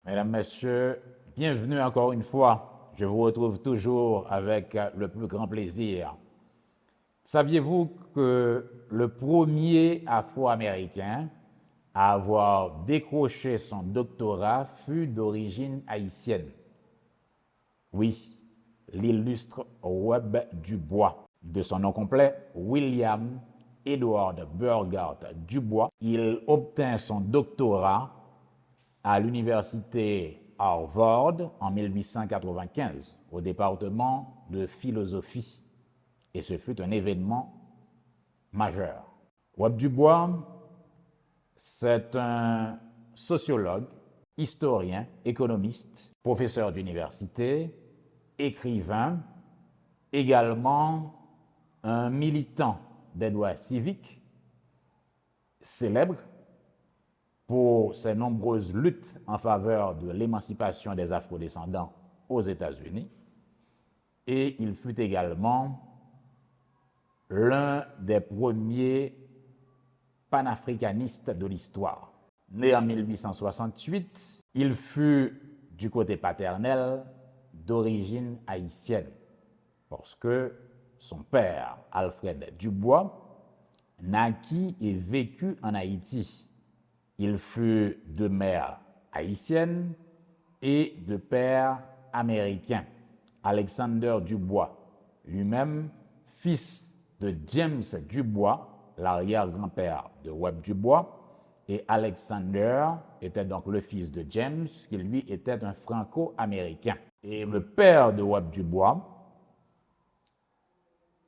Mesdames, Messieurs, bienvenue encore une fois. Je vous retrouve toujours avec le plus grand plaisir. Saviez-vous que le premier Afro-Américain à avoir décroché son doctorat fut d'origine haïtienne? Oui, l'illustre Webb Dubois. De son nom complet, William Edward Burghardt Dubois, il obtint son doctorat à l'université Harvard en 1895 au département de philosophie. Et ce fut un événement majeur. Webb Dubois, c'est un sociologue, historien, économiste, professeur d'université, écrivain, également un militant des droits civiques, célèbre pour ses nombreuses luttes en faveur de l'émancipation des Afro-descendants aux États-Unis, et il fut également l'un des premiers panafricanistes de l'histoire. Né en 1868, il fut, du côté paternel, d'origine haïtienne, parce que son père, Alfred Dubois, naquit et vécut en Haïti. Il fut de mère haïtienne et de père américain. Alexander Dubois, lui-même fils de James Dubois, l'arrière-grand-père de Webb Dubois, et Alexander était donc le fils de James, qui lui était un franco-américain. Et le père de Webb Dubois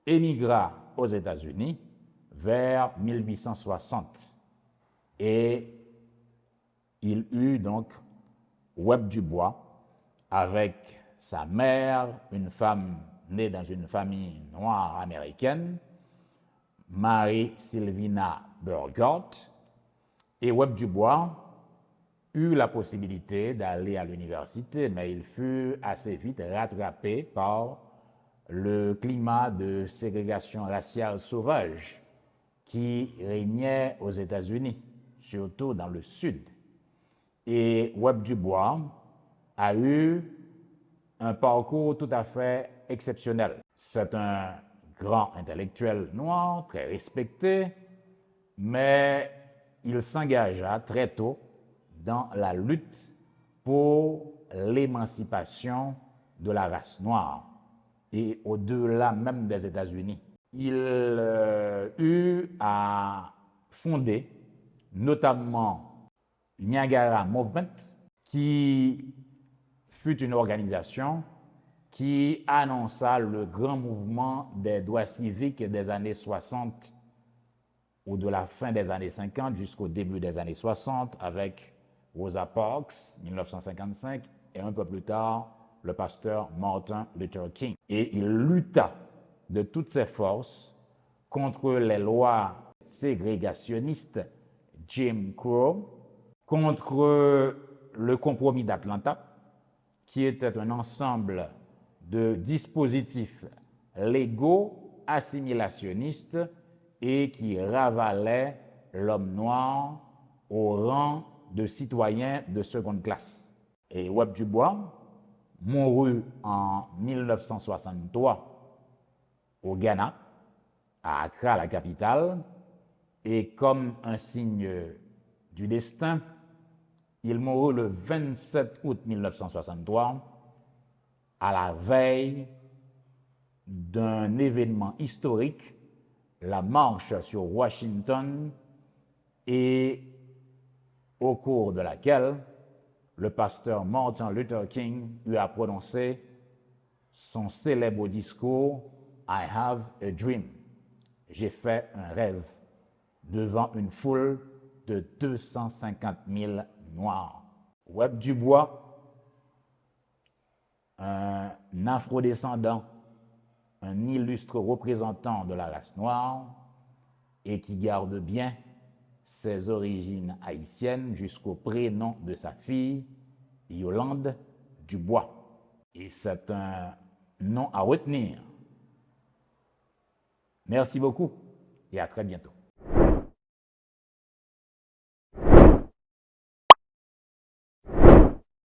émigra aux États-Unis vers 1860 et il eut donc Webb Dubois avec sa mère, une femme née dans une famille noire américaine, Mary Sylvina Burghardt, et Webb Dubois eut la possibilité d'aller à l'université, mais il fut assez vite rattrapé par le climat de ségrégation raciale sauvage qui régnait aux États-Unis, surtout dans le Sud. Et Webb Dubois a eu un parcours tout à fait exceptionnel. C'est un grand intellectuel noir, très respecté, mais il s'engagea très tôt dans la lutte pour l'émancipation de la race noire et au-delà même des États-Unis. Il eut à fonder notamment Niagara Movement, qui fut une organisation qui annonça le grand mouvement des droits civiques des années 60 ou de la fin des années 50 jusqu'au début des années 60 avec Rosa Parks, 1955, et un peu plus tard, le pasteur Martin Luther King. Et il lutta de toutes ses forces contre les lois ségrégationnistes Jim Crow, contre le compromis d'Atlanta, qui était un ensemble de dispositifs légaux assimilationnistes et qui ravalait l'homme noir au rang de citoyen de seconde classe. Et Webb Dubois mourut en 1963 au Ghana, à Accra, la capitale, et comme un signe du destin, il mourut le 27 août 1963 à la veille d'un événement historique, la marche sur Washington, et au cours de laquelle le pasteur Martin Luther King eut à prononcer son célèbre discours « I have a dream ». J'ai fait un rêve devant une foule de 250 000 Noirs. Webb Dubois, un afrodescendant, un illustre représentant de la race noire et qui garde bien ses origines haïtiennes jusqu'au prénom de sa fille, Yolande Dubois. Et c'est un nom à retenir. Merci beaucoup et à très bientôt.